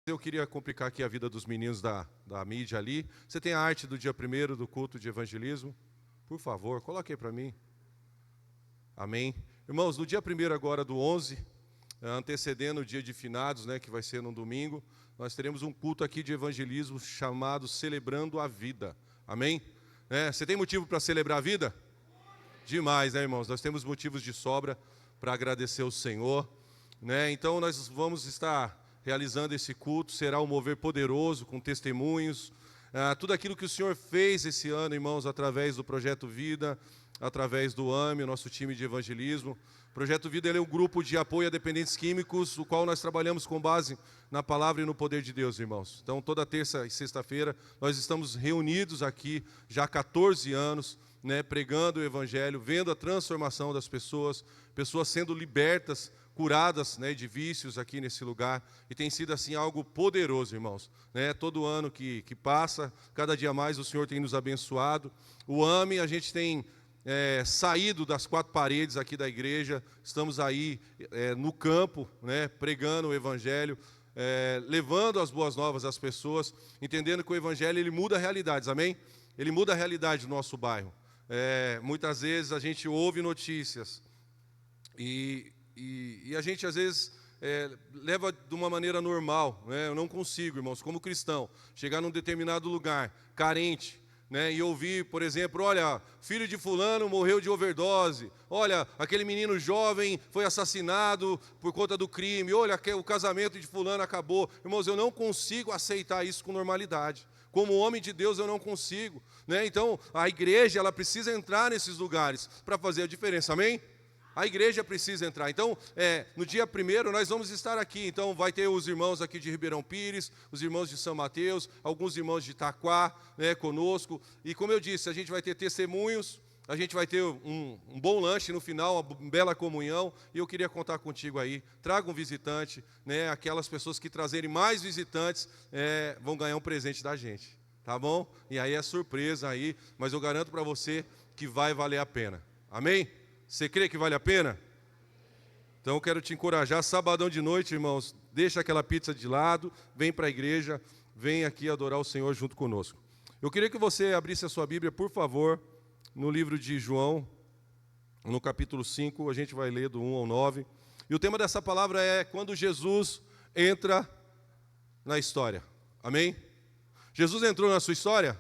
Eu queria complicar aqui a vida dos meninos da mídia ali. Você tem a arte do dia 1º do culto de evangelismo? Por favor, coloque aí para mim. Amém. Irmãos, no dia 1º agora do 11, antecedendo o dia de finados, né, que vai ser no domingo, nós teremos um culto aqui de evangelismo chamado Celebrando a Vida. Amém? Você tem motivo para celebrar a vida? Demais, né, irmãos? Nós temos motivos de sobra para agradecer ao Senhor, né? Então nós vamos estar realizando esse culto, será um mover poderoso, com testemunhos, tudo aquilo que o Senhor fez esse ano, irmãos, através do Projeto Vida, através do AME, o nosso time de evangelismo. O Projeto Vida ele é um grupo de apoio a dependentes químicos, o qual nós trabalhamos com base na palavra e no poder de Deus, irmãos. Então, toda terça e sexta-feira, nós estamos reunidos aqui, já há 14 anos, né, pregando o Evangelho, vendo a transformação das pessoas, pessoas sendo libertas, curadas, né, de vícios aqui nesse lugar, e tem sido assim algo poderoso, irmãos, né? Todo ano que passa, cada dia mais o Senhor tem nos abençoado. O AME, a gente tem saído das 4 paredes aqui da igreja, estamos aí no campo, né, pregando o Evangelho, levando as boas novas às pessoas, entendendo que o Evangelho ele muda realidades, amém? Ele muda a realidade do nosso bairro. Muitas vezes a gente ouve notícias e a gente, às vezes, leva de uma maneira normal, né? Eu não consigo, irmãos, como cristão, chegar num determinado lugar, carente, né? E ouvir, por exemplo, olha, filho de fulano morreu de overdose, olha, aquele menino jovem foi assassinado por conta do crime, olha, o casamento de fulano acabou. Irmãos, eu não consigo aceitar isso com normalidade. Como homem de Deus, eu não consigo, né? Então, a igreja ela precisa entrar nesses lugares para fazer a diferença, amém? A igreja precisa entrar. Então, no dia 1º nós vamos estar aqui. Então, vai ter os irmãos aqui de Ribeirão Pires, os irmãos de São Mateus, alguns irmãos de Itaquá, né, conosco. E como eu disse, a gente vai ter testemunhos, a gente vai ter um bom lanche no final, uma bela comunhão. E eu queria contar contigo aí. Traga um visitante, né, aquelas pessoas que trazerem mais visitantes vão ganhar um presente da gente. Tá bom? E aí é surpresa aí, mas eu garanto para você que vai valer a pena. Amém? Você crê que vale a pena? Então eu quero te encorajar, sabadão de noite, irmãos, deixa aquela pizza de lado, vem para a igreja, vem aqui adorar o Senhor junto conosco. Eu queria que você abrisse a sua Bíblia, por favor, no livro de João, no capítulo 5, a gente vai ler do 1 ao 9. E o tema dessa palavra é quando Jesus entra na história. Amém? Jesus entrou na sua história?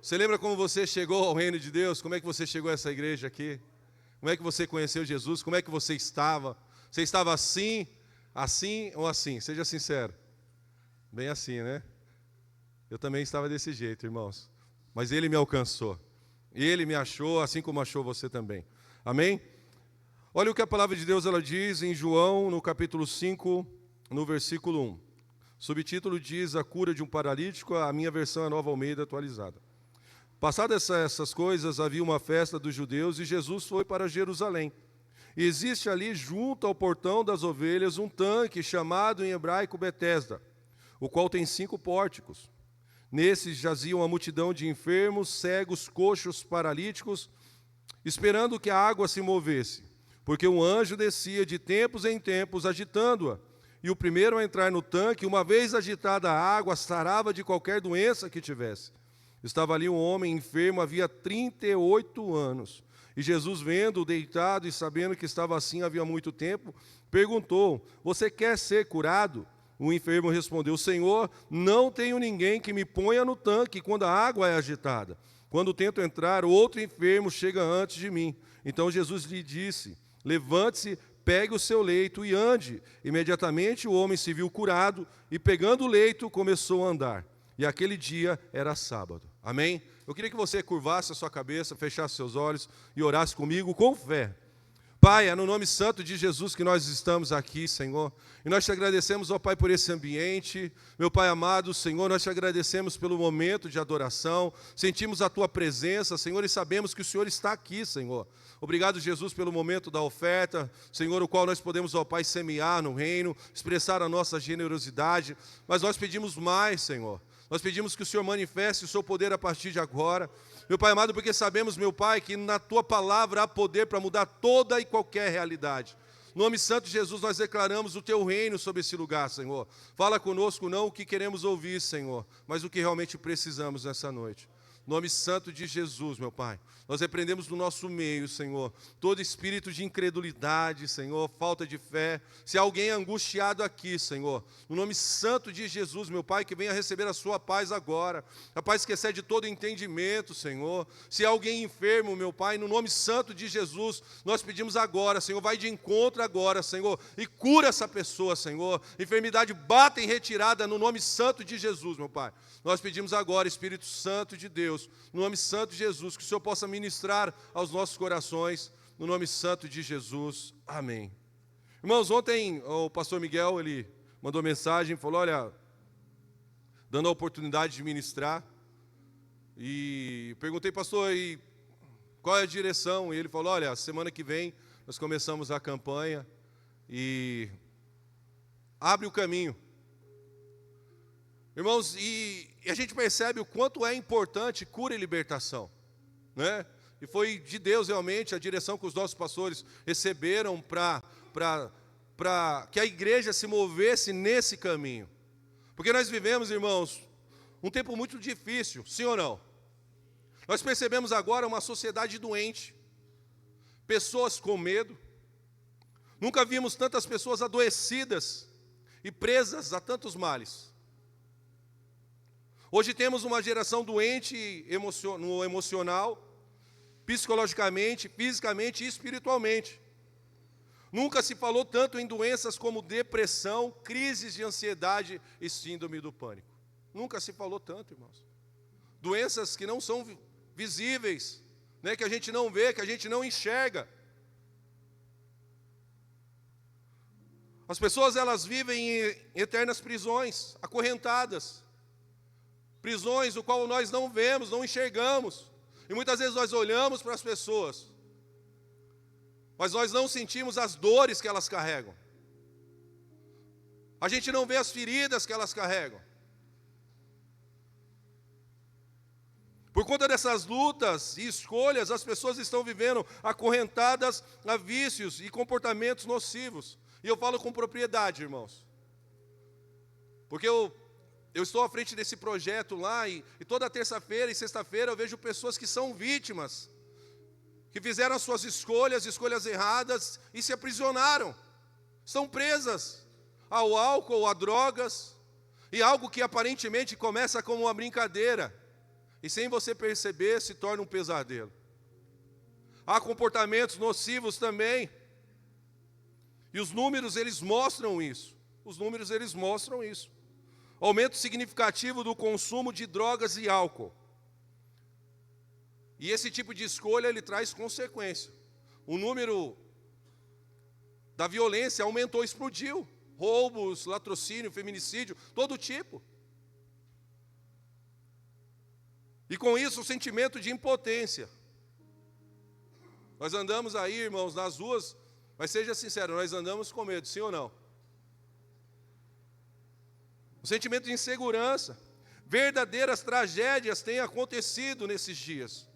Você lembra como você chegou ao reino de Deus? Como é que você chegou a essa igreja aqui? Como é que você conheceu Jesus? Como é que você estava? Você estava assim, assim ou assim? Seja sincero. Bem assim, né? Eu também estava desse jeito, irmãos. Mas Ele me alcançou. Ele me achou, assim como achou você também. Amém? Olha o que a palavra de Deus ela diz em João, no capítulo 5, no versículo 1. Subtítulo diz a cura de um paralítico, a minha versão é a Nova Almeida atualizada. Passadas essas coisas, havia uma festa dos judeus e Jesus foi para Jerusalém. E existe ali, junto ao portão das ovelhas, um tanque chamado em hebraico Betesda, o qual tem 5 pórticos. Nesses jaziam a multidão de enfermos, cegos, coxos, paralíticos, esperando que a água se movesse, porque um anjo descia de tempos em tempos, agitando-a. E o primeiro a entrar no tanque, uma vez agitada a água, sarava de qualquer doença que tivesse. Estava ali um homem enfermo, havia 38 anos. E Jesus, vendo-o deitado e sabendo que estava assim havia muito tempo, perguntou: você quer ser curado? O enfermo respondeu: Senhor, não tenho ninguém que me ponha no tanque quando a água é agitada. Quando tento entrar, outro enfermo chega antes de mim. Então Jesus lhe disse: levante-se, pegue o seu leito e ande. Imediatamente o homem se viu curado e, pegando o leito, começou a andar. E aquele dia era sábado. Amém? Eu queria que você curvasse a sua cabeça, fechasse seus olhos e orasse comigo com fé. Pai, é no nome santo de Jesus que nós estamos aqui, Senhor. E nós te agradecemos, ó Pai, por esse ambiente. Meu Pai amado, Senhor, nós te agradecemos pelo momento de adoração. Sentimos a Tua presença, Senhor, e sabemos que o Senhor está aqui, Senhor. Obrigado, Jesus, pelo momento da oferta, Senhor, o qual nós podemos, ó Pai, semear no reino, expressar a nossa generosidade. Mas nós pedimos mais, Senhor. Nós pedimos que o Senhor manifeste o seu poder a partir de agora. Meu Pai amado, porque sabemos, meu Pai, que na Tua palavra há poder para mudar toda e qualquer realidade. No nome santo de Jesus, nós declaramos o Teu reino sobre esse lugar, Senhor. Fala conosco não o que queremos ouvir, Senhor, mas o que realmente precisamos nessa noite. No nome santo de Jesus, meu Pai, nós repreendemos no nosso meio, Senhor, todo espírito de incredulidade, Senhor, falta de fé. Se há alguém angustiado aqui, Senhor, no nome santo de Jesus, meu Pai, que venha receber a sua paz agora, a paz que excede todo entendimento, Senhor. Se há alguém enfermo, meu Pai, no nome santo de Jesus, nós pedimos agora, Senhor, vai de encontro agora, Senhor, e cura essa pessoa, Senhor. Enfermidade bata em retirada no nome santo de Jesus, meu Pai. Nós pedimos agora, Espírito Santo de Deus, no nome santo de Jesus, que o Senhor possa ministrar aos nossos corações, no nome santo de Jesus. Amém. Irmãos, ontem o pastor Miguel, ele mandou mensagem, falou, olha, dando a oportunidade de ministrar, e perguntei, pastor, e qual é a direção? E ele falou, olha, semana que vem nós começamos a campanha e abre o caminho. Irmãos, e a gente percebe o quanto é importante cura e libertação, né? E foi de Deus realmente a direção que os nossos pastores receberam para que a igreja se movesse nesse caminho. Porque nós vivemos, irmãos, um tempo muito difícil, sim ou não? Nós percebemos agora uma sociedade doente, pessoas com medo. Nunca vimos tantas pessoas adoecidas e presas a tantos males. Hoje temos uma geração doente no emocional, psicologicamente, fisicamente e espiritualmente. Nunca se falou tanto em doenças como depressão, crises de ansiedade e síndrome do pânico. Nunca se falou tanto, irmãos. Doenças que não são visíveis, né, que a gente não vê, que a gente não enxerga. As pessoas, elas vivem em eternas prisões, acorrentadas. Prisões do qual nós não vemos, não enxergamos. E muitas vezes nós olhamos para as pessoas, mas nós não sentimos as dores que elas carregam. A gente não vê as feridas que elas carregam. Por conta dessas lutas e escolhas, as pessoas estão vivendo acorrentadas a vícios e comportamentos nocivos. E eu falo com propriedade, irmãos. Porque eu estou à frente desse projeto lá e toda terça-feira e sexta-feira eu vejo pessoas que são vítimas, que fizeram as suas escolhas erradas e se aprisionaram. São presas ao álcool, a drogas, e algo que aparentemente começa como uma brincadeira, e sem você perceber se torna um pesadelo. Há comportamentos nocivos também, e os números eles mostram isso. Aumento significativo do consumo de drogas e álcool. E esse tipo de escolha, ele traz consequência. O número da violência aumentou, explodiu. Roubos, latrocínio, feminicídio, todo tipo. E com isso, o sentimento de impotência. Nós andamos aí, irmãos, nas ruas, mas seja sincero, nós andamos com medo, sim ou não? O sentimento de insegurança. Verdadeiras tragédias têm acontecido nesses dias.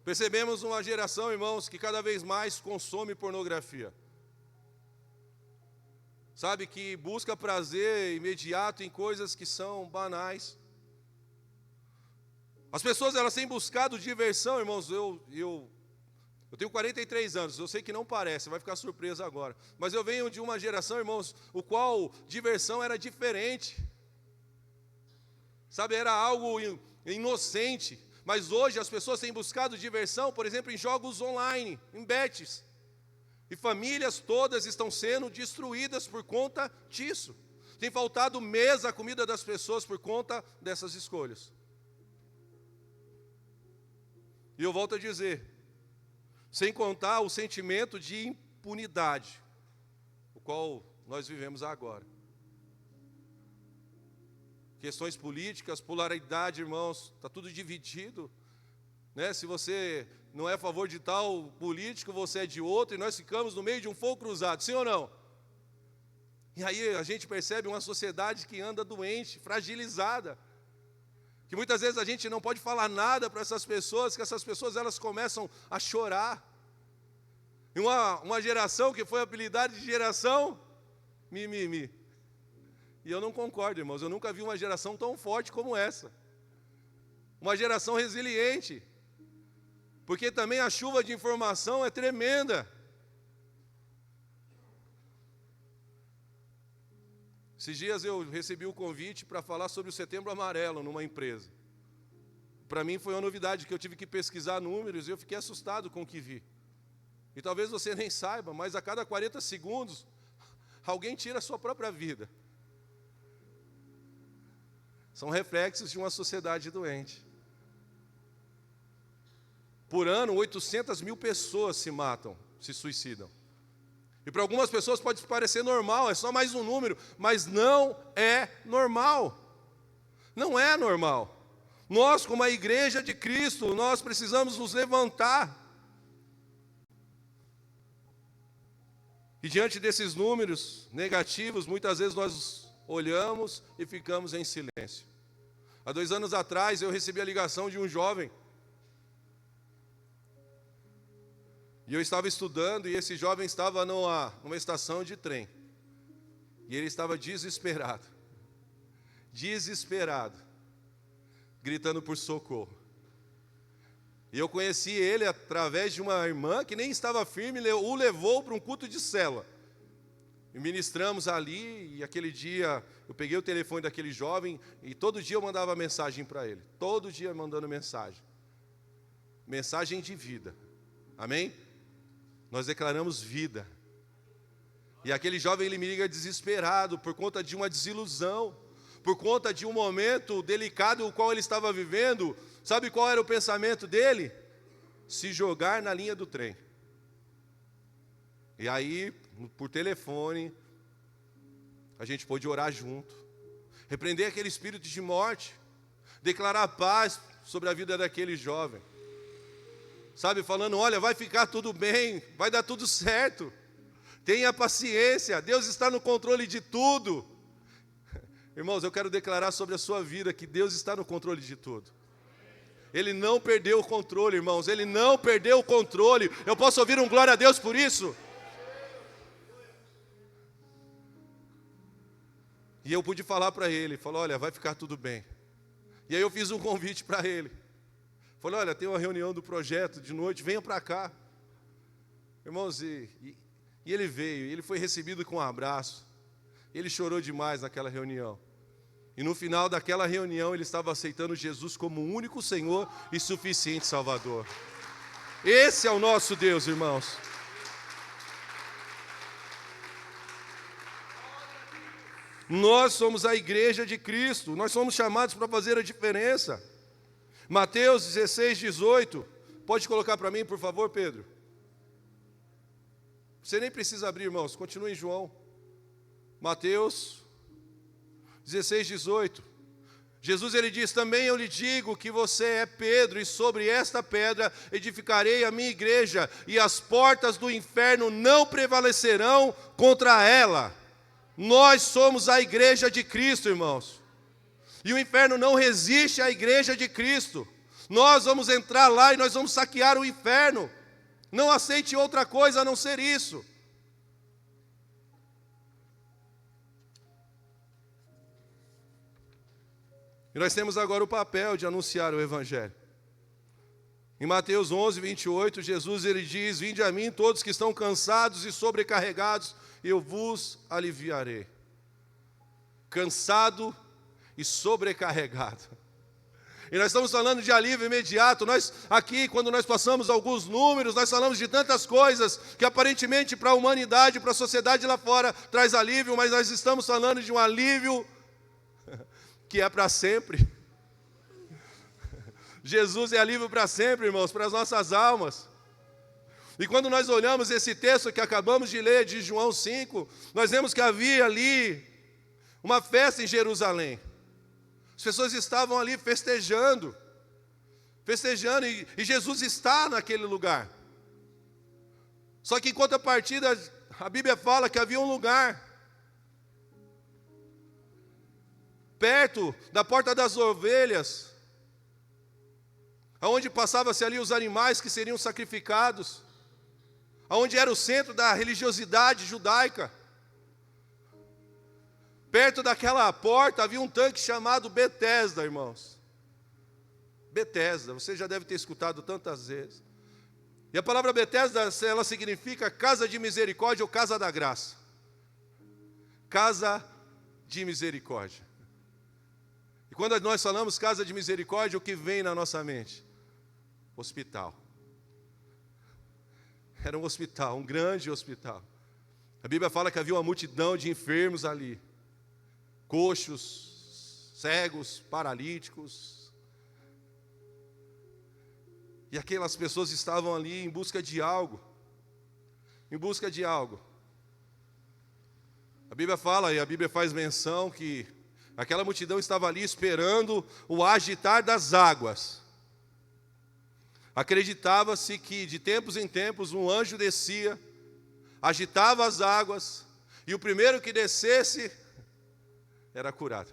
Percebemos uma geração, irmãos, que cada vez mais consome pornografia. Sabe, que busca prazer imediato em coisas que são banais. As pessoas, elas têm buscado diversão, irmãos. Eu tenho 43 anos, eu sei que não parece, vai ficar surpresa agora. Mas eu venho de uma geração, irmãos, o qual diversão era diferente. Sabe, era algo inocente. Mas hoje as pessoas têm buscado diversão, por exemplo, em jogos online, em bets. E famílias todas estão sendo destruídas por conta disso. Tem faltado mesa, a comida das pessoas por conta dessas escolhas. E eu volto a dizer, sem contar o sentimento de impunidade, o qual nós vivemos agora. Questões políticas, polaridade, irmãos, está tudo dividido, né? Se você não é a favor de tal político, você é de outro, e nós ficamos no meio de um fogo cruzado, sim ou não? E aí a gente percebe uma sociedade que anda doente, fragilizada. Que muitas vezes a gente não pode falar nada para essas pessoas, que essas pessoas elas começam a chorar. E uma geração que foi apelidada de geração mimimi. E eu não concordo, irmãos, eu nunca vi uma geração tão forte como essa. Uma geração resiliente. Porque também a chuva de informação é tremenda. Esses dias eu recebi o convite para falar sobre o Setembro Amarelo numa empresa. Para mim foi uma novidade, que eu tive que pesquisar números e eu fiquei assustado com o que vi. E talvez você nem saiba, mas a cada 40 segundos, alguém tira a sua própria vida. São reflexos de uma sociedade doente. Por ano, 800 mil pessoas se matam, se suicidam. E para algumas pessoas pode parecer normal, é só mais um número, mas não é normal. Não é normal. Nós, como a igreja de Cristo, nós precisamos nos levantar. E diante desses números negativos, muitas vezes nós olhamos e ficamos em silêncio. Há 2 anos atrás, eu recebi a ligação de um jovem. E eu estava estudando, e esse jovem estava numa estação de trem. E ele estava desesperado. Desesperado. Gritando por socorro. E eu conheci ele através de uma irmã que nem estava firme, o levou para um culto de célula. E ministramos ali, e aquele dia eu peguei o telefone daquele jovem, e todo dia eu mandava mensagem para ele. Todo dia mandando mensagem. Mensagem de vida. Amém? Nós declaramos vida. E aquele jovem, ele me liga desesperado por conta de uma desilusão, por conta de um momento delicado o qual ele estava vivendo. Sabe qual era o pensamento dele? Se jogar na linha do trem. E aí, por telefone, a gente pôde orar junto, repreender aquele espírito de morte, declarar paz sobre a vida daquele jovem. Sabe, falando, olha, vai ficar tudo bem, vai dar tudo certo. Tenha paciência, Deus está no controle de tudo. Irmãos, eu quero declarar sobre a sua vida que Deus está no controle de tudo. Ele não perdeu o controle, irmãos, Ele não perdeu o controle. Eu posso ouvir um glória a Deus por isso? E eu pude falar para ele, falou, olha, vai ficar tudo bem. E aí eu fiz um convite para ele. Falei, olha, tem uma reunião do projeto de noite, venha para cá. Irmãos, e ele veio, ele foi recebido com um abraço. Ele chorou demais naquela reunião. E no final daquela reunião, ele estava aceitando Jesus como o único Senhor e suficiente Salvador. Esse é o nosso Deus, irmãos. Nós somos a igreja de Cristo, nós somos chamados para fazer a diferença. Mateus 16, 18. Pode colocar para mim, por favor, Pedro? Você nem precisa abrir, irmãos. Continue em João. Mateus 16, 18. Jesus, ele diz, também eu lhe digo que você é Pedro, e sobre esta pedra edificarei a minha igreja, e as portas do inferno não prevalecerão contra ela. Nós somos a igreja de Cristo, irmãos. E o inferno não resiste à igreja de Cristo. Nós vamos entrar lá e nós vamos saquear o inferno. Não aceite outra coisa a não ser isso. E nós temos agora o papel de anunciar o Evangelho. Em Mateus 11, 28, Jesus ele diz, vinde a mim todos que estão cansados e sobrecarregados, e eu vos aliviarei. Cansado e sobrecarregado. E nós estamos falando de alívio imediato. Nós aqui, quando nós passamos alguns números, nós falamos de tantas coisas que aparentemente para a humanidade, para a sociedade lá fora, traz alívio, mas nós estamos falando de um alívio que é para sempre. Jesus é alívio para sempre, irmãos, para as nossas almas. E quando nós olhamos esse texto que acabamos de ler, de João 5, nós vemos que havia ali uma festa em Jerusalém. As pessoas estavam ali festejando, e Jesus está naquele lugar. Só que em contrapartida, a Bíblia fala que havia um lugar perto da porta das ovelhas, aonde passavam-se ali os animais que seriam sacrificados, aonde era o centro da religiosidade judaica. Perto daquela porta havia um tanque chamado Betesda, irmãos. Betesda, você já deve ter escutado tantas vezes. E a palavra Betesda, ela significa casa de misericórdia ou casa da graça. Casa de misericórdia. E quando nós falamos casa de misericórdia, o que vem na nossa mente? Hospital. Era um hospital, um grande hospital. A Bíblia fala que havia uma multidão de enfermos ali. Coxos, cegos, paralíticos. E aquelas pessoas estavam ali em busca de algo. Em busca de algo. A Bíblia fala, e a Bíblia faz menção, que aquela multidão estava ali esperando o agitar das águas. Acreditava-se que de tempos em tempos um anjo descia, agitava as águas, e o primeiro que descesse era curado.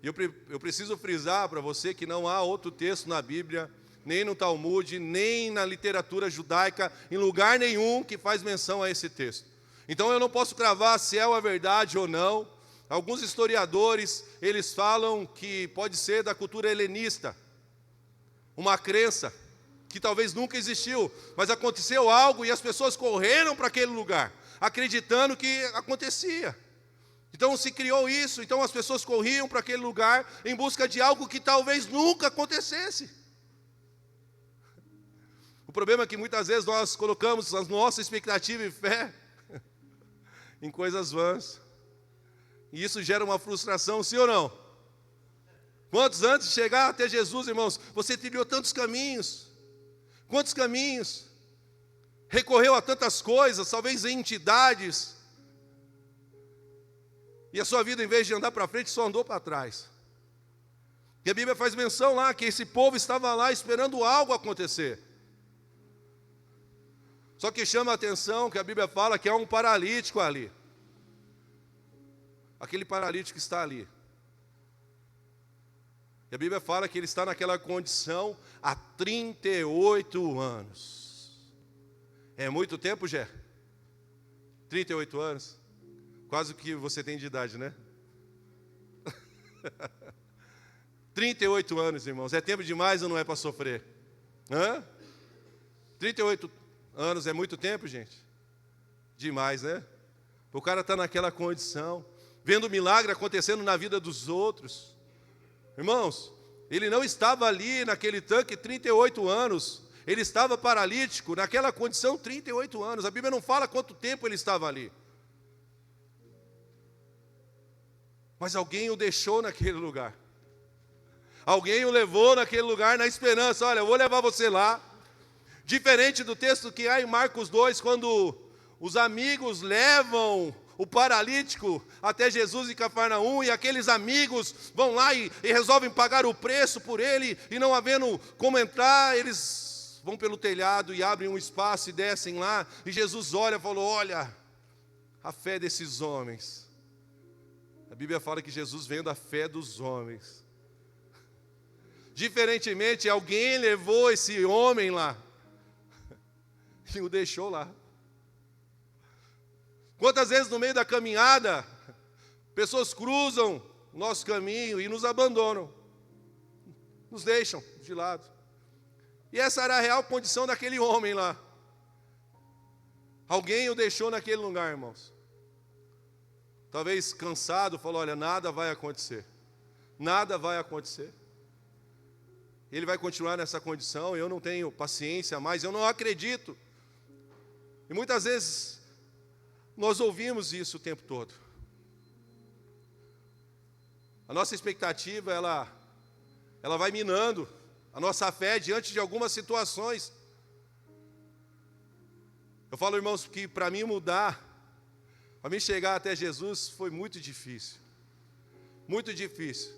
E eu preciso frisar para você que não há outro texto na Bíblia, nem no Talmud, nem na literatura judaica, em lugar nenhum que faz menção a esse texto. Então eu não posso cravar se é a verdade ou não. Alguns historiadores, eles falam que pode ser da cultura helenista, uma crença que talvez nunca existiu, mas aconteceu algo e as pessoas correram para aquele lugar, acreditando que acontecia. Então se criou isso, então as pessoas corriam para aquele lugar em busca de algo que talvez nunca acontecesse. O problema é que muitas vezes nós colocamos a nossa expectativa e fé em coisas vãs. E isso gera uma frustração, sim ou não? Quantos antes de chegar até Jesus, irmãos, você trilhou tantos caminhos? Quantos caminhos? Recorreu a tantas coisas, talvez em entidades. E a sua vida, em vez de andar para frente, só andou para trás. E a Bíblia faz menção lá que esse povo estava lá esperando algo acontecer. Só que chama a atenção que a Bíblia fala que há um paralítico ali. Aquele paralítico está ali. E a Bíblia fala que ele está naquela condição há 38 anos. É muito tempo, Gé? 38 anos? Quase o que você tem de idade, né? 38 anos, irmãos. É tempo demais ou não é para sofrer? 38 anos é muito tempo, gente? Demais, né? O cara está naquela condição, vendo o milagre acontecendo na vida dos outros. Irmãos, ele não estava ali naquele tanque 38 anos. Ele estava paralítico, naquela condição 38 anos. A Bíblia não fala quanto tempo ele estava ali. Mas alguém o deixou naquele lugar. Alguém o levou naquele lugar na esperança. Olha, eu vou levar você lá. Diferente do texto que há em Marcos 2, quando os amigos levam o paralítico até Jesus em Cafarnaum, e aqueles amigos vão lá e resolvem pagar o preço por ele, e não havendo como entrar, eles vão pelo telhado e abrem um espaço e descem lá, e Jesus olha e falou, olha, a fé desses homens. A Bíblia fala que Jesus vendo a fé dos homens. Diferentemente, alguém levou esse homem lá e o deixou lá. Quantas vezes no meio da caminhada, pessoas cruzam o nosso caminho e nos abandonam, nos deixam de lado. E essa era a real condição daquele homem lá. Alguém o deixou naquele lugar, irmãos. Talvez cansado, falou, olha, nada vai acontecer. Nada vai acontecer. Ele vai continuar nessa condição, eu não tenho paciência mais, eu não acredito. E muitas vezes nós ouvimos isso o tempo todo. A nossa expectativa, ela vai minando a nossa fé diante de algumas situações. Eu falo, irmãos, que para mim mudar, para mim chegar até Jesus foi muito difícil. Muito difícil.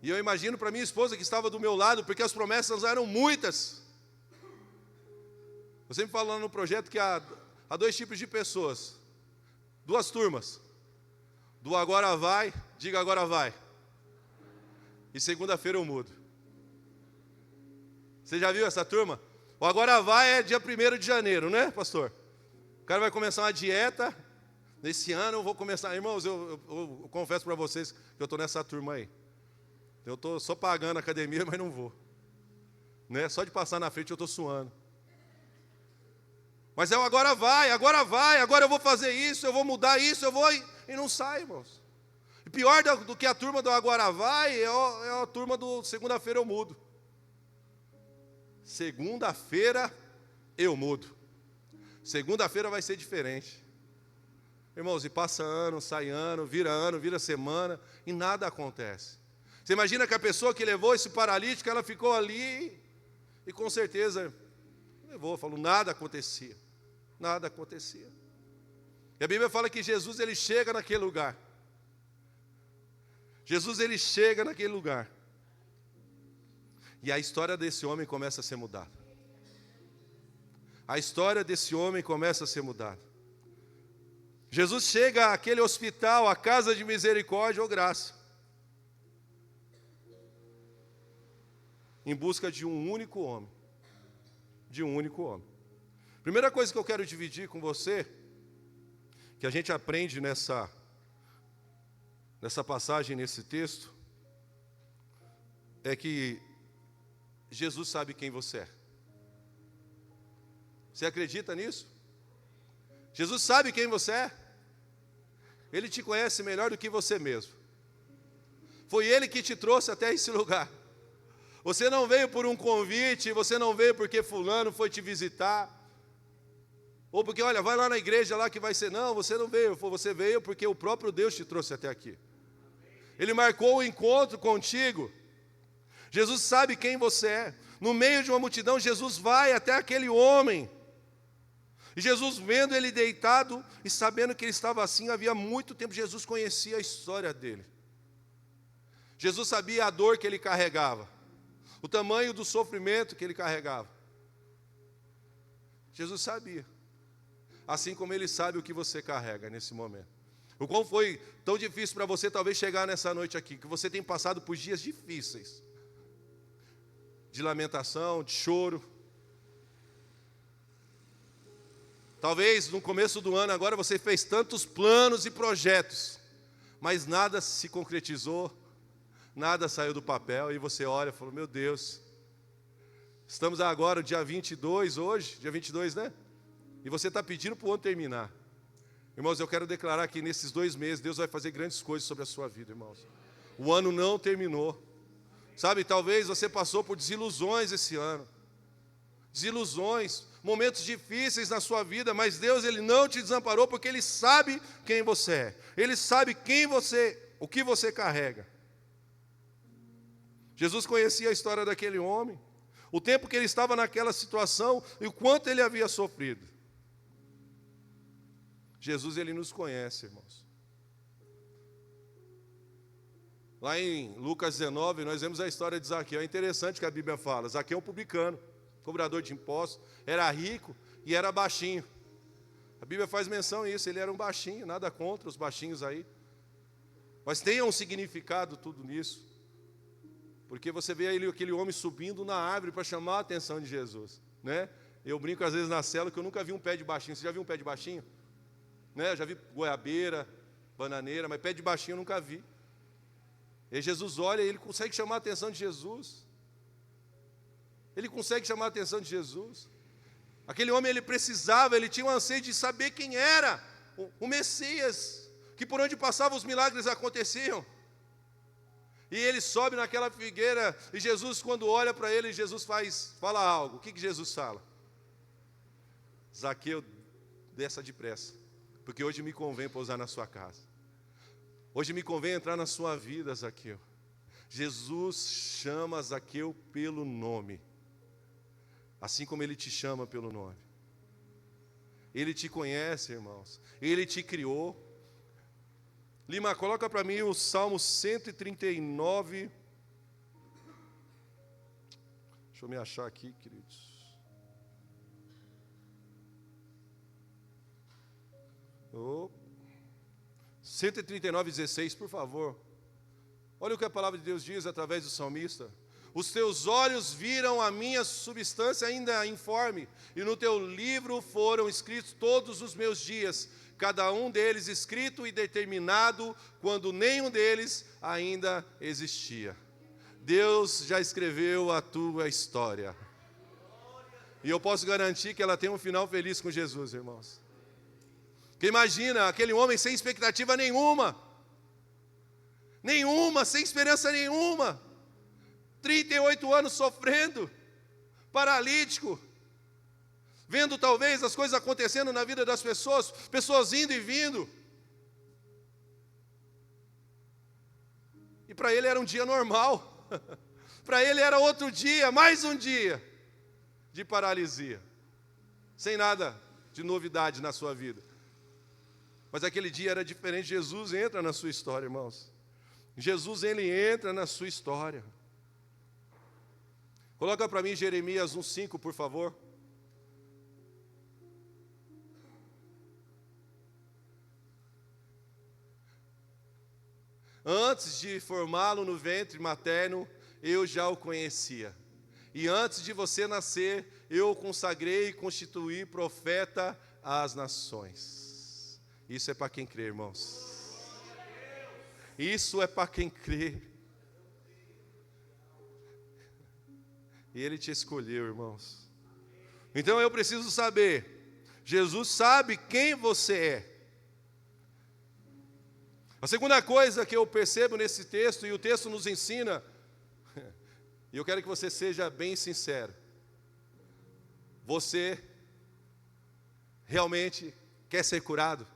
E eu imagino para minha esposa que estava do meu lado, porque as promessas eram muitas. Eu sempre falo lá no projeto que há dois tipos de pessoas, duas turmas, do agora vai, diga agora vai, e segunda-feira eu mudo. Você já viu essa turma? O agora vai é dia 1º de janeiro, né, pastor? O cara vai começar uma dieta. Nesse ano eu vou começar. Irmãos, eu confesso para vocês que eu estou nessa turma aí. Eu estou só pagando a academia, mas não vou. Né? Só de passar na frente eu estou suando. Mas é o agora vai, agora eu vou fazer isso, eu vou mudar isso, eu vou... E não sai, irmãos. E pior do que a turma do agora vai, é a turma do segunda-feira eu mudo. Segunda-feira eu mudo. Segunda-feira vai ser diferente. Irmãos, e passa ano, sai ano, vira semana, e nada acontece. Você imagina que a pessoa que levou esse paralítico, ela ficou ali, e com certeza falou, nada acontecia. Nada acontecia. E a Bíblia fala que Jesus, ele chega naquele lugar. Jesus, ele chega naquele lugar. E a história desse homem começa a ser mudada. A história desse homem começa a ser mudada. Jesus chega àquele hospital, à casa de misericórdia ou graça, em busca de um único homem. De um único homem. Primeira coisa que eu quero dividir com você, que a gente aprende nessa passagem, nesse texto, é que Jesus sabe quem você é. Você acredita nisso? Jesus sabe quem você é. Ele te conhece melhor do que você mesmo. Foi Ele que te trouxe até esse lugar. Você não veio por um convite, você não veio porque fulano foi te visitar, ou porque, olha, vai lá na igreja lá que vai ser. Não, você não veio, você veio porque o próprio Deus te trouxe até aqui. Ele marcou o encontro contigo. Jesus sabe quem você é. No meio de uma multidão, Jesus vai até aquele homem. E Jesus, vendo ele deitado e sabendo que ele estava assim, havia muito tempo, Jesus conhecia a história dele. Jesus sabia a dor que ele carregava, o tamanho do sofrimento que ele carregava. Jesus sabia, assim como ele sabe o que você carrega nesse momento. O qual foi tão difícil para você talvez chegar nessa noite aqui, que você tem passado por dias difíceis, de lamentação, de choro. Talvez no começo do ano agora você fez tantos planos e projetos, mas nada se concretizou, nada saiu do papel, e você olha e fala, meu Deus, estamos agora, dia 22 hoje, dia 22, né? E você está pedindo para o ano terminar. Irmãos, eu quero declarar que nesses 2 meses, Deus vai fazer grandes coisas sobre a sua vida, irmãos. O ano não terminou. Sabe, talvez você passou por desilusões esse ano. Desilusões, momentos difíceis na sua vida, mas Deus, Ele não te desamparou, porque Ele sabe quem você é. Ele sabe o que você carrega. Jesus conhecia a história daquele homem, o tempo que ele estava naquela situação e o quanto ele havia sofrido. Jesus, Ele nos conhece, irmãos. Lá em Lucas 19, nós vemos a história de Zaqueu. É interessante que a Bíblia fala. Zaqueu é um publicano, cobrador de impostos, era rico e era baixinho. A Bíblia faz menção a isso, ele era um baixinho, nada contra os baixinhos aí. Mas tem um significado tudo nisso. Porque você vê aquele homem subindo na árvore para chamar a atenção de Jesus, né? Eu brinco às vezes na célula que eu nunca vi um pé de baixinho. Você já viu um pé de baixinho? Né? Eu já vi goiabeira, bananeira, mas pé de baixinho eu nunca vi. E Jesus olha e ele consegue chamar a atenção de Jesus. Ele consegue chamar a atenção de Jesus. Aquele homem, ele tinha um anseio de saber quem era o Messias, que por onde passava os milagres aconteciam. E ele sobe naquela figueira, e Jesus, quando olha para ele, Jesus fala algo. O que Jesus fala? Zaqueu, desça depressa, porque hoje me convém pousar na sua casa. Hoje me convém entrar na sua vida, Zaqueu. Jesus chama Zaqueu pelo nome, assim como Ele te chama pelo nome. Ele te conhece, irmãos. Ele te criou. Lima, coloca para mim o Salmo 139. Deixa eu me achar aqui, queridos. Oh. 139, 16, por favor. Olha o que a palavra de Deus diz através do salmista. Os teus olhos viram a minha substância ainda informe, e no teu livro foram escritos todos os meus dias, cada um deles escrito e determinado, quando nenhum deles ainda existia. Deus já escreveu a tua história. E eu posso garantir que ela tem um final feliz com Jesus, irmãos. Porque imagina, aquele homem sem expectativa nenhuma, sem esperança nenhuma, 38 anos sofrendo, paralítico, vendo talvez as coisas acontecendo na vida das pessoas, pessoas indo e vindo. E para ele era um dia normal, para ele era outro dia, mais um dia de paralisia, sem nada de novidade na sua vida. Mas aquele dia era diferente. Jesus entra na sua história, irmãos. Jesus, ele entra na sua história. Coloca para mim Jeremias 1:5, por favor. Antes de formá-lo no ventre materno, eu já o conhecia. E antes de você nascer, eu o consagrei e constituí profeta às nações. Isso é para quem crê, irmãos. Isso é para quem crê. E Ele te escolheu, irmãos. Então eu preciso saber, Jesus sabe quem você é. A segunda coisa que eu percebo nesse texto, e o texto nos ensina, e eu quero que você seja bem sincero. Você realmente quer ser curado?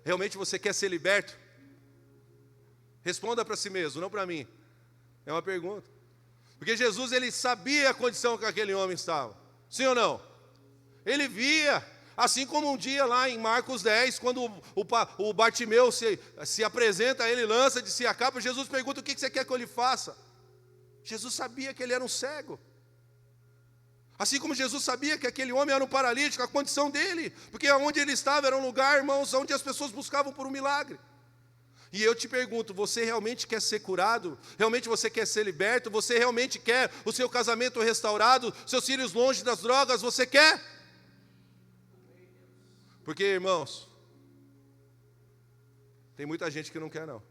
Realmente você quer ser liberto? Responda para si mesmo, não para mim. É uma pergunta. Porque Jesus, ele sabia a condição que aquele homem estava. Sim ou não? Ele via. Assim como um dia lá em Marcos 10, quando o Bartimeu se apresenta, ele lança de si a capa, Jesus pergunta: o que você quer que eu lhe faça? Jesus sabia que ele era um cego. Assim como Jesus sabia que aquele homem era um paralítico, a condição dele, porque onde ele estava era um lugar, irmãos, onde as pessoas buscavam por um milagre. E eu te pergunto, você realmente quer ser curado? Realmente você quer ser liberto? Você realmente quer o seu casamento restaurado? Seus filhos longe das drogas? Você quer? Porque, irmãos, tem muita gente que não quer, não.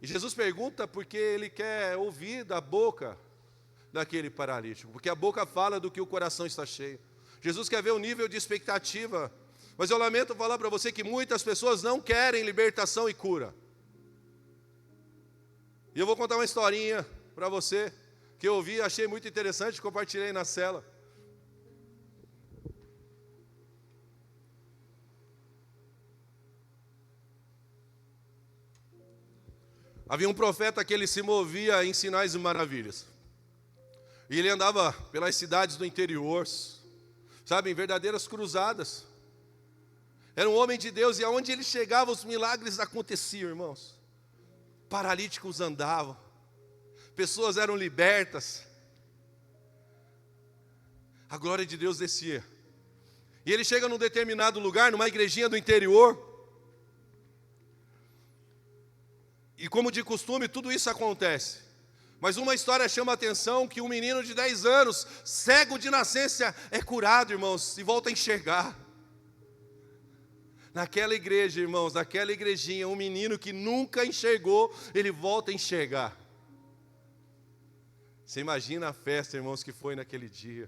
E Jesus pergunta porque Ele quer ouvir da boca daquele paralítico, porque a boca fala do que o coração está cheio. Jesus quer ver o nível de expectativa. Mas eu lamento falar para você que muitas pessoas não querem libertação e cura. E eu vou contar uma historinha para você, que eu ouvi, achei muito interessante, compartilhei na cela. Havia um profeta que ele se movia em sinais e maravilhas. E ele andava pelas cidades do interior, sabe, em verdadeiras cruzadas. Era um homem de Deus e aonde ele chegava os milagres aconteciam, irmãos. Paralíticos andavam, pessoas eram libertas, a glória de Deus descia. E ele chega num determinado lugar, numa igrejinha do interior, e como de costume, tudo isso acontece. Mas uma história chama a atenção, que um menino de 10 anos, cego de nascença, é curado, irmãos, e volta a enxergar. Naquela igreja, irmãos, naquela igrejinha, um menino que nunca enxergou, ele volta a enxergar. Você imagina a festa, irmãos, que foi naquele dia.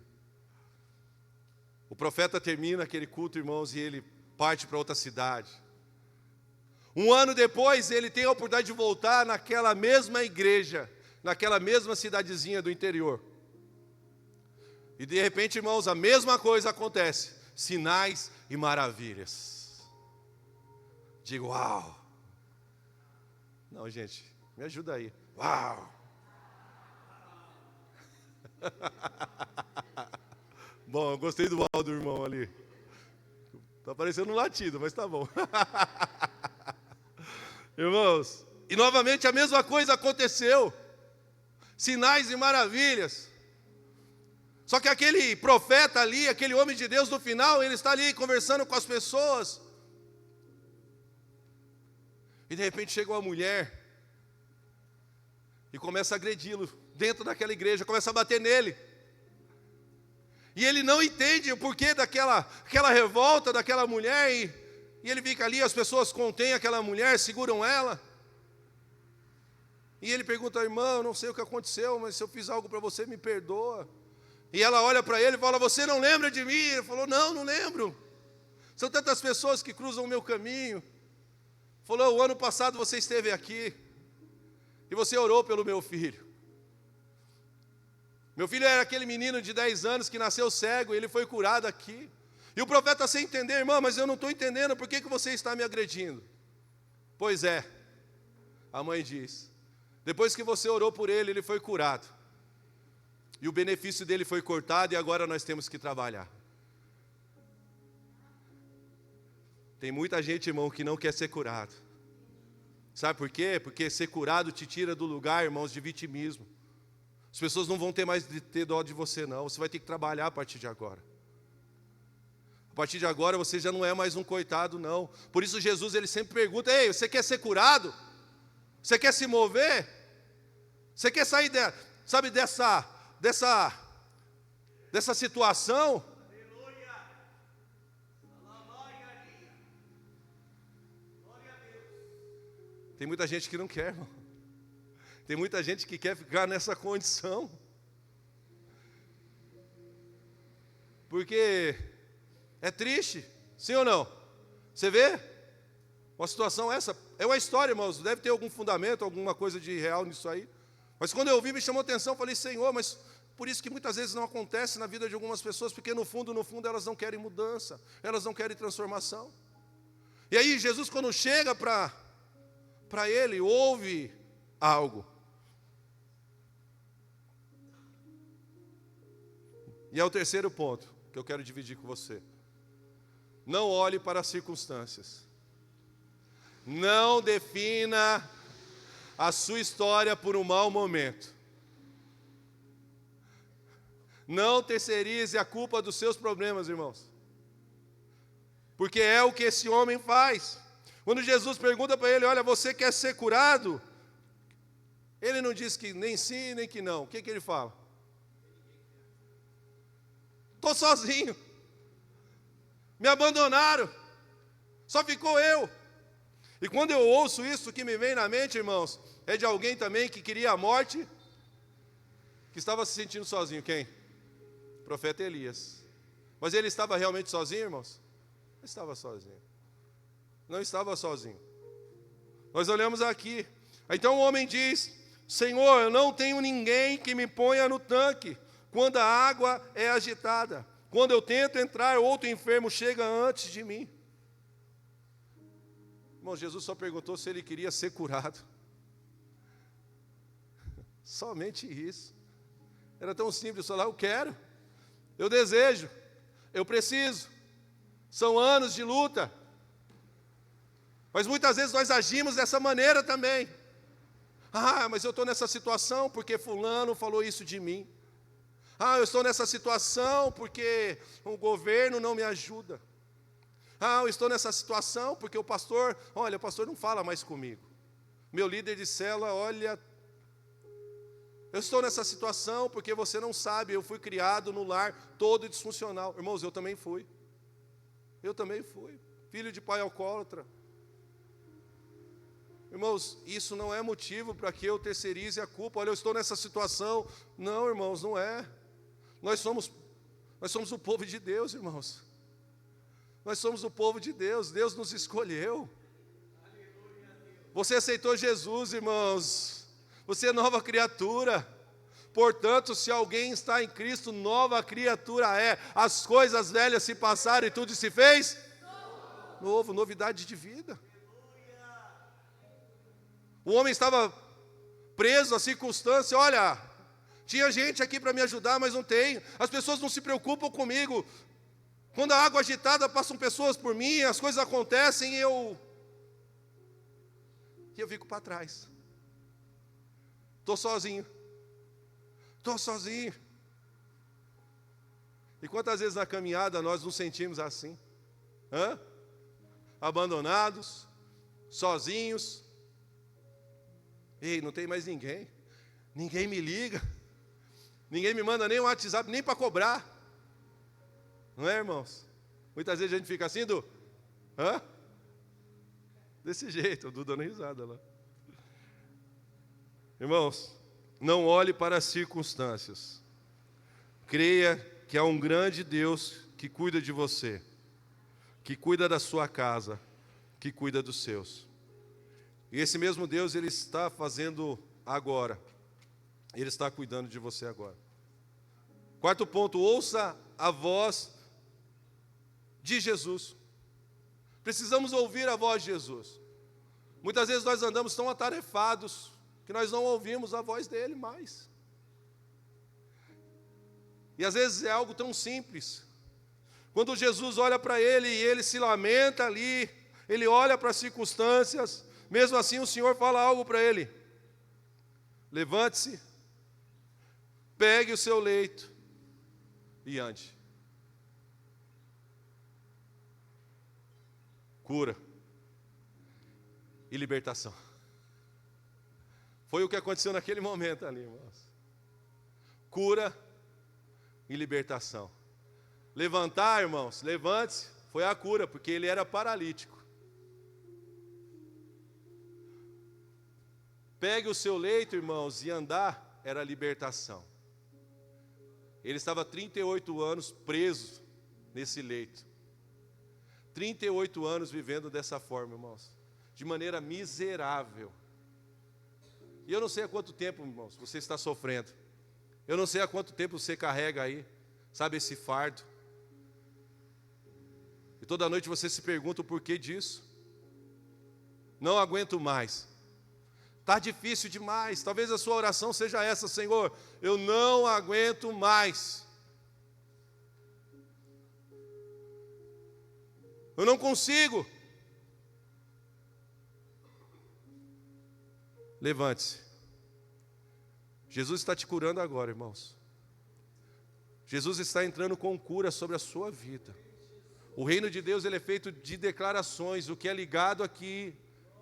O profeta termina aquele culto, irmãos, e ele parte para outra cidade. Um ano depois, ele tem a oportunidade de voltar naquela mesma igreja, naquela mesma cidadezinha do interior. E de repente, irmãos, a mesma coisa acontece. Sinais e maravilhas. Digo, uau. Não, gente, me ajuda aí. Uau. Bom, eu gostei do uau do irmão ali. Está parecendo um latido, mas tá bom. Irmãos, e novamente a mesma coisa aconteceu. Sinais e maravilhas. Só que aquele profeta ali, aquele homem de Deus, no final, ele está ali conversando com as pessoas. E E de repente chega uma mulher e começa a agredi-lo dentro daquela igreja, começa a bater nele. E ele não entende o porquê daquela revolta daquela mulher, e ele fica ali, as pessoas contêm aquela mulher, seguram ela. E ele pergunta: irmã, eu não sei o que aconteceu, mas se eu fiz algo para você, me perdoa. E ela olha para ele e fala: você não lembra de mim? Ele falou: não lembro. São tantas pessoas que cruzam o meu caminho. Falou: o ano passado você esteve aqui, e você orou pelo meu filho. Meu filho era aquele menino de 10 anos que nasceu cego, e ele foi curado aqui. E o profeta, sem entender: irmã, mas eu não estou entendendo, por que você está me agredindo? Pois é, a mãe diz, depois que você orou por ele, ele foi curado. E o benefício dele foi cortado, e agora nós temos que trabalhar. Tem muita gente, irmão, que não quer ser curado. Sabe por quê? Porque ser curado te tira do lugar, irmãos, de vitimismo. As pessoas não vão ter mais de ter dó de você, não. Você vai ter que trabalhar a partir de agora. A partir de agora você já não é mais um coitado, não. Por isso Jesus, ele sempre pergunta: ei, você quer ser curado? Você quer se mover? Você quer sair dessa situação? Tem muita gente que não quer, irmão. Tem muita gente que quer ficar nessa condição. Porque é triste, sim ou não? Você vê? Uma situação essa, é uma história, irmãos, deve ter algum fundamento, alguma coisa de real nisso aí. Mas quando eu ouvi, me chamou a atenção, falei: Senhor, mas por isso que muitas vezes não acontece na vida de algumas pessoas, porque no fundo elas não querem mudança, elas não querem transformação. E aí Jesus, quando chega para ele, ouve algo. E é o terceiro ponto que eu quero dividir com você. Não olhe para as circunstâncias. Não defina a sua história por um mau momento. Não terceirize a culpa dos seus problemas, irmãos. Porque é o que esse homem faz. Quando Jesus pergunta para ele: olha, você quer ser curado? Ele não diz que nem sim, nem que não. O que ele fala? Estou sozinho. Me abandonaram. Só ficou eu. E quando eu ouço isso, o que me vem na mente, irmãos, é de alguém também que queria a morte, que estava se sentindo sozinho. Quem? O profeta Elias. Mas ele estava realmente sozinho, irmãos? Não estava sozinho. Não estava sozinho. Nós olhamos aqui. Então o homem diz: Senhor, eu não tenho ninguém que me ponha no tanque quando a água é agitada. Quando eu tento entrar, outro enfermo chega antes de mim. Irmão, Jesus só perguntou se ele queria ser curado. Somente isso. Era tão simples, falar: eu quero, eu desejo, eu preciso. São anos de luta. Mas muitas vezes nós agimos dessa maneira também. Ah, mas eu estou nessa situação porque fulano falou isso de mim. Ah, eu estou nessa situação porque o governo não me ajuda. Ah, eu estou nessa situação porque o pastor não fala mais comigo. Meu líder de célula, olha, eu estou nessa situação porque você não sabe, eu fui criado no lar todo disfuncional. Irmãos, eu também fui. Filho de pai alcoólatra. Irmãos, isso não é motivo para que eu terceirize a culpa. Olha, eu estou nessa situação. Não, irmãos, não é. Nós somos o povo de Deus, irmãos. Nós somos o povo de Deus. Deus nos escolheu. Você aceitou Jesus, irmãos. Você é nova criatura. Portanto, se alguém está em Cristo, nova criatura é. As coisas velhas se passaram e tudo se fez novo, novidade de vida. O homem estava preso à circunstância. Olha, tinha gente aqui para me ajudar, mas não tem. As pessoas não se preocupam comigo. Quando a água agitada, passam pessoas por mim, as coisas acontecem e eu fico para trás. Estou sozinho. E quantas vezes na caminhada nós nos sentimos assim? Abandonados, sozinhos, Ei, não tem mais ninguém. Ninguém me liga. Ninguém me manda nem um WhatsApp, nem para cobrar. Não é, irmãos? Muitas vezes a gente fica assim, hã? Desse jeito, o Du dando risada lá. Irmãos, não olhe para as circunstâncias. Creia que há um grande Deus que cuida de você, que cuida da sua casa, que cuida dos seus. E esse mesmo Deus, Ele está fazendo agora. Ele está cuidando de você agora. Quarto ponto, ouça a voz de Jesus. Precisamos ouvir a voz de Jesus. Muitas vezes nós andamos tão atarefados que nós não ouvimos a voz dele mais. E às vezes é algo tão simples. Quando Jesus olha para ele e ele se lamenta ali, ele olha para as circunstâncias, mesmo assim o Senhor fala algo para ele. Levante-se, pegue o seu leito e ande. Cura e libertação. Foi o que aconteceu naquele momento ali, irmãos. Cura e libertação. Levantar, irmãos, levante-se, foi a cura, porque ele era paralítico. Pegue o seu leito, irmãos, e andar era libertação. Ele estava 38 anos preso nesse leito. 38 anos vivendo dessa forma, irmãos, de maneira miserável. E eu não sei há quanto tempo, irmãos, você está sofrendo. Eu não sei há quanto tempo você carrega aí, sabe, esse fardo. E toda noite você se pergunta o porquê disso. Não aguento mais. Está difícil demais. Talvez a sua oração seja essa: Senhor, eu não aguento mais. Eu não consigo. Levante-se. Jesus está te curando agora, irmãos. Jesus está entrando com cura sobre a sua vida. O reino de Deus, ele é feito de declarações. O que é ligado aqui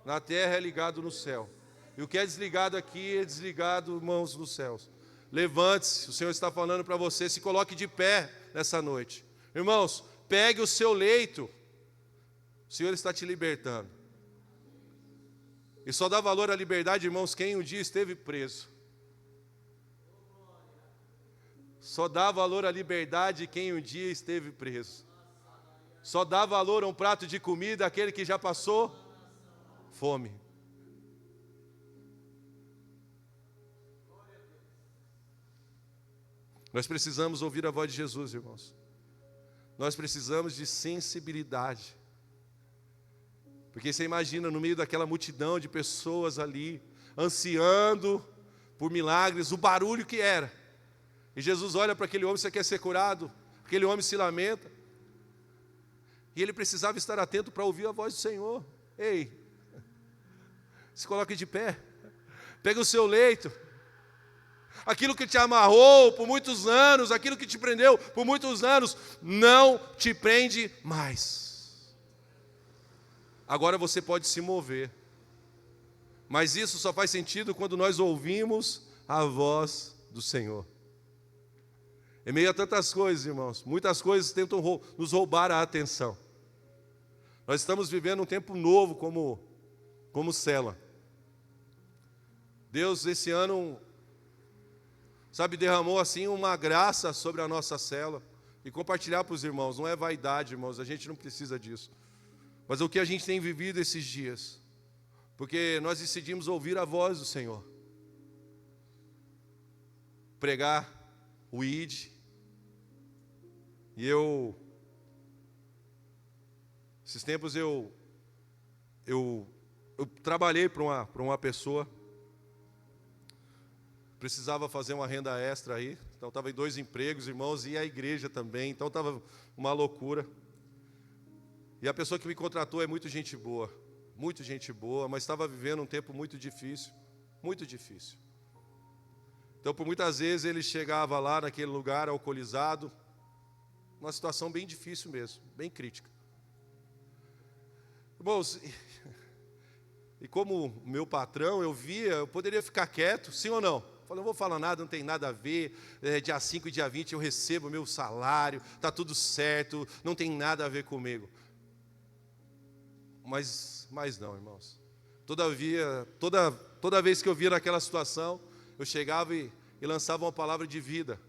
na terra é ligado no céu. E o que é desligado aqui é desligado, irmãos, nos céus. Levante-se, o Senhor está falando para você, se coloque de pé nessa noite. Irmãos, pegue o seu leito. O Senhor está te libertando. E só dá valor à liberdade, irmãos, quem um dia esteve preso. Só dá valor à liberdade quem um dia esteve preso. Só dá valor a um prato de comida aquele que já passou fome. Nós precisamos ouvir a voz de Jesus, irmãos. Nós precisamos de sensibilidade. Porque você imagina, no meio daquela multidão de pessoas ali, ansiando por milagres, o barulho que era. E Jesus olha para aquele homem: você quer ser curado? Aquele homem se lamenta. E ele precisava estar atento para ouvir a voz do Senhor. Ei, se coloque de pé. Pega o seu leito. Aquilo que te amarrou por muitos anos, aquilo que te prendeu por muitos anos, não te prende mais. Agora você pode se mover. Mas isso só faz sentido quando nós ouvimos a voz do Senhor. Em meio a tantas coisas, irmãos, muitas coisas tentam nos roubar a atenção. Nós estamos vivendo um tempo novo como célula. Deus esse ano, sabe, derramou assim uma graça sobre a nossa célula. E compartilhar para os irmãos, não é vaidade, irmãos, a gente não precisa disso. Mas o que a gente tem vivido esses dias, porque nós decidimos ouvir a voz do Senhor. Pregar o ID. E esses tempos eu trabalhei para uma pessoa, precisava fazer uma renda extra aí, então estava em 2 empregos, irmãos, e a igreja também, então estava uma loucura. E a pessoa que me contratou é muito gente boa, mas estava vivendo um tempo muito difícil, muito difícil. Então, por muitas vezes, ele chegava lá naquele lugar alcoolizado, uma situação bem difícil mesmo, bem crítica. Irmãos, E como o meu patrão, eu poderia ficar quieto, sim ou não? Falei, não vou falar nada, não tem nada a ver, dia 5 e dia 20 eu recebo o meu salário, está tudo certo, não tem nada a ver comigo. Mas não, irmãos. Todavia, toda vez que eu via naquela situação, eu chegava e lançava uma palavra de vida.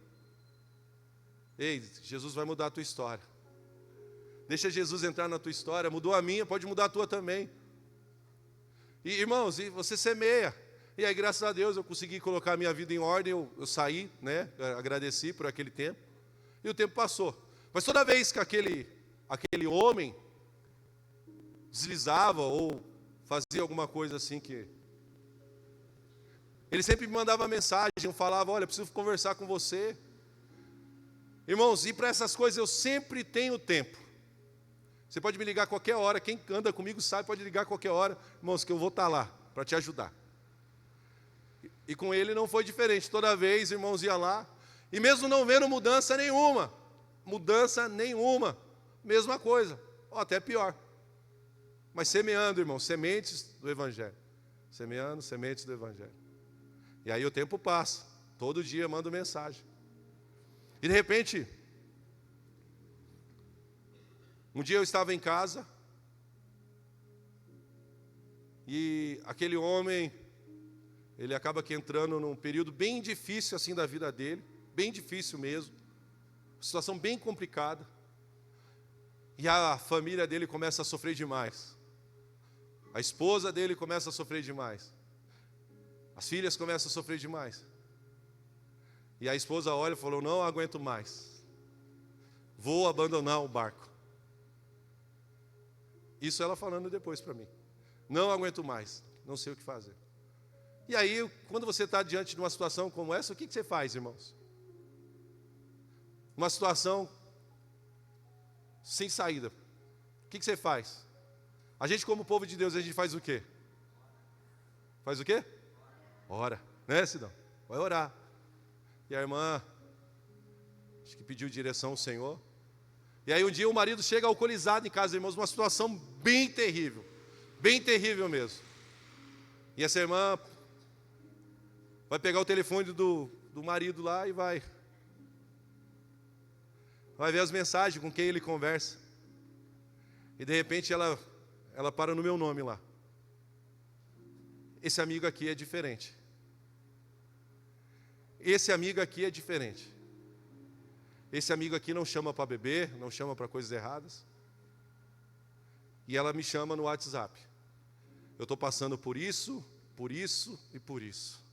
Ei, Jesus vai mudar a tua história. Deixa Jesus entrar na tua história, mudou a minha, pode mudar a tua também. E, irmãos, e você semeia. E aí, graças a Deus, eu consegui colocar a minha vida em ordem, eu saí, né? Agradeci por aquele tempo. E o tempo passou. Mas toda vez que aquele homem deslizava ou fazia alguma coisa assim que... Ele sempre me mandava mensagem, falava, olha, preciso conversar com você. Irmãos, e para essas coisas eu sempre tenho tempo. Você pode me ligar a qualquer hora, quem anda comigo sabe, pode ligar a qualquer hora, irmãos, que eu vou estar lá para te ajudar. E com ele não foi diferente, toda vez, irmãos, ia lá, e mesmo não vendo mudança nenhuma, mesma coisa, ou até pior. Mas semeando, irmãos, sementes do Evangelho. Semeando sementes do Evangelho. E aí o tempo passa, todo dia mando mensagem. E de repente, um dia eu estava em casa, e aquele homem, ele acaba que entrando num período bem difícil assim da vida dele, bem difícil mesmo, situação bem complicada, e a família dele começa a sofrer demais, a esposa dele começa a sofrer demais, as filhas começam a sofrer demais, e a esposa olha e falou, não aguento mais, vou abandonar o barco. Isso ela falando depois para mim. Não aguento mais, não sei o que fazer. E aí, quando você está diante de uma situação como essa, o que você faz, irmãos? Uma situação sem saída. O que você faz? A gente, como povo de Deus, a gente faz o quê? Faz o quê? Ora, né, Sidão? Vai orar. E a irmã, acho que pediu direção ao Senhor. E aí um dia o marido chega alcoolizado em casa, irmãos, uma situação bem terrível mesmo. E essa irmã vai pegar o telefone do marido lá e vai ver as mensagens com quem ele conversa. E de repente ela para no meu nome lá. Esse amigo aqui é diferente. Esse amigo aqui é diferente. Esse amigo aqui não chama para beber, não chama para coisas erradas. E ela me chama no WhatsApp. Eu estou passando por isso e por isso.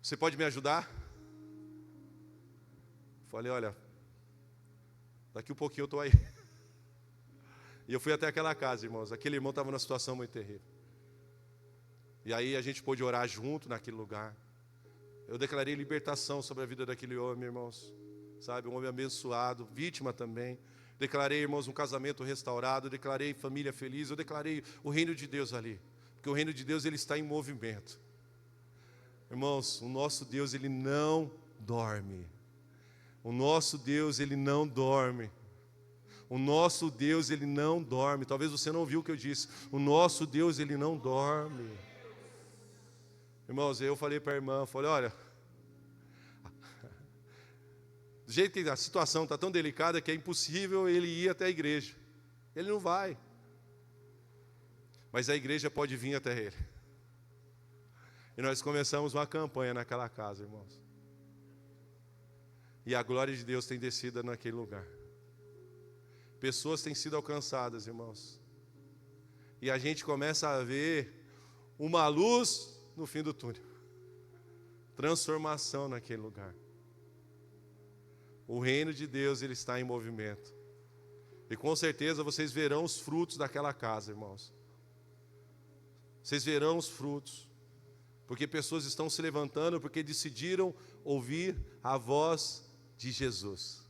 Você pode me ajudar? Falei, olha, daqui um pouquinho eu estou aí. E eu fui até aquela casa, irmãos. Aquele irmão estava numa situação muito terrível. E aí a gente pôde orar junto naquele lugar. Eu declarei libertação sobre a vida daquele homem, irmãos. Sabe, um homem abençoado, vítima também. Declarei, irmãos, um casamento restaurado. Declarei família feliz. Eu declarei o reino de Deus ali. Porque o reino de Deus, ele está em movimento. Irmãos, o nosso Deus, ele não dorme. O nosso Deus, ele não dorme. O nosso Deus, ele não dorme. Talvez você não ouviu o que eu disse. O nosso Deus, ele não dorme. Irmãos, eu falei para a irmã, falei, olha, do jeito que a situação está tão delicada que é impossível ele ir até a igreja. Ele não vai. Mas a igreja pode vir até ele. E nós começamos uma campanha naquela casa, irmãos. E a glória de Deus tem descido naquele lugar. Pessoas têm sido alcançadas, irmãos. E a gente começa a ver uma luz no fim do túnel. Transformação naquele lugar. O reino de Deus, ele está em movimento. E com certeza vocês verão os frutos daquela casa, irmãos. Vocês verão os frutos. Porque pessoas estão se levantando porque decidiram ouvir a voz de Jesus.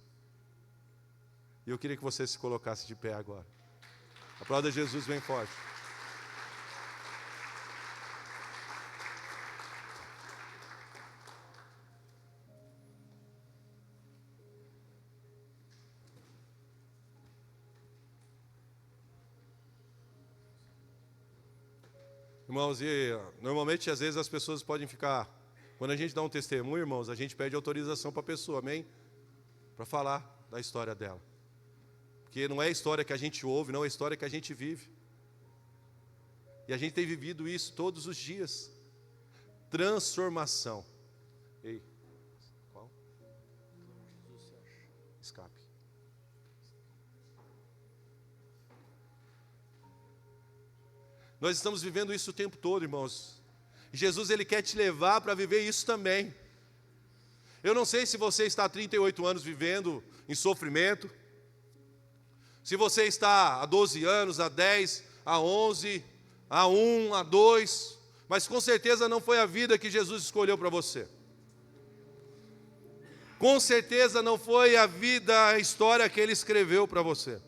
E eu queria que você se colocasse de pé agora. Aplauda Jesus bem forte. Irmãos, e normalmente às vezes as pessoas podem ficar, quando a gente dá um testemunho, irmãos, a gente pede autorização para a pessoa, amém? Para falar da história dela. Porque não é a história que a gente ouve, não é a história que a gente vive. E a gente tem vivido isso todos os dias. Transformação. Ei, qual? Escape. Nós estamos vivendo isso o tempo todo, irmãos. Jesus, Ele quer te levar para viver isso também. Eu não sei se você está há 38 anos vivendo em sofrimento, se você está há 12 anos, há 10, há 11, há 1, há 2, mas com certeza não foi a vida que Jesus escolheu para você. Com certeza não foi a vida, a história que Ele escreveu para você.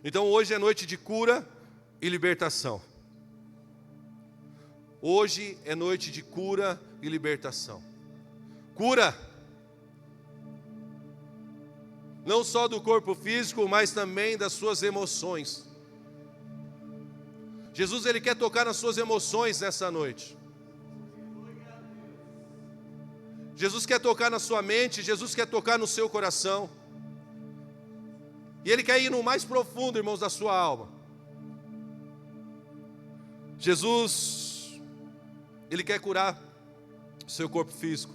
Então hoje é noite de cura e libertação. Hoje é noite de cura e libertação. Cura, não só do corpo físico, mas também das suas emoções. Jesus, Ele quer tocar nas suas emoções nessa noite. Jesus quer tocar na sua mente, Jesus quer tocar no seu coração. E Ele quer ir no mais profundo, irmãos, da sua alma. Jesus, Ele quer curar o seu corpo físico.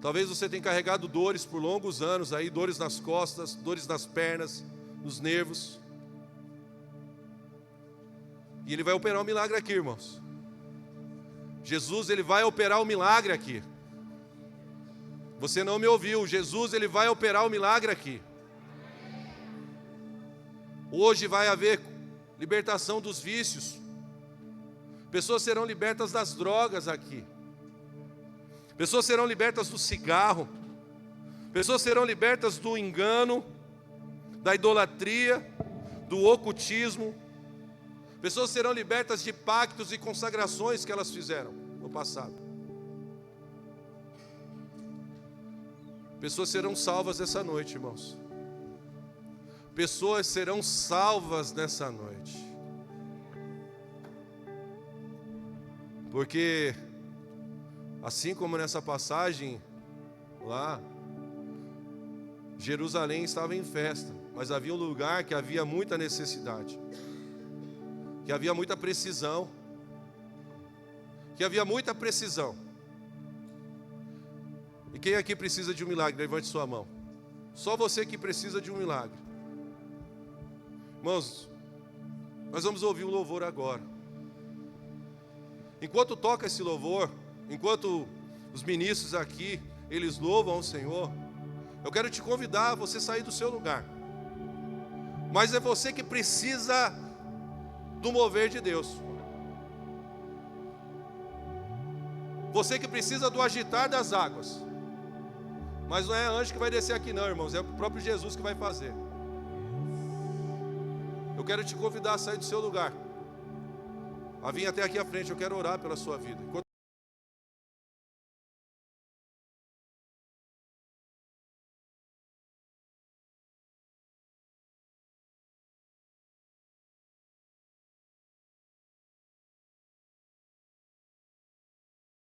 Talvez você tenha carregado dores por longos anos aí, dores nas costas, dores nas pernas, nos nervos. E Ele vai operar um milagre aqui, irmãos. Jesus, Ele vai operar um milagre aqui. Você não me ouviu, Jesus, Ele vai operar um milagre aqui. Hoje vai haver libertação dos vícios. Pessoas serão libertas das drogas aqui. Pessoas serão libertas do cigarro. Pessoas serão libertas do engano, da idolatria, do ocultismo. Pessoas serão libertas de pactos e consagrações que elas fizeram no passado. Pessoas serão salvas essa noite, irmãos. Pessoas serão salvas nessa noite. Porque, assim como nessa passagem lá, Jerusalém estava em festa, mas havia um lugar que havia muita necessidade, que havia muita precisão, E quem aqui precisa de um milagre? Levante sua mão. Só você que precisa de um milagre. Irmãos, nós vamos ouvir um louvor agora. Enquanto toca esse louvor, enquanto os ministros aqui, eles louvam o Senhor, eu quero te convidar a você sair do seu lugar. Mas é você que precisa do mover de Deus. Você que precisa do agitar das águas. Mas não é anjo que vai descer aqui não, irmãos, é o próprio Jesus que vai fazer. Eu quero te convidar a sair do seu lugar, a vir até aqui à frente. Eu quero orar pela sua vida.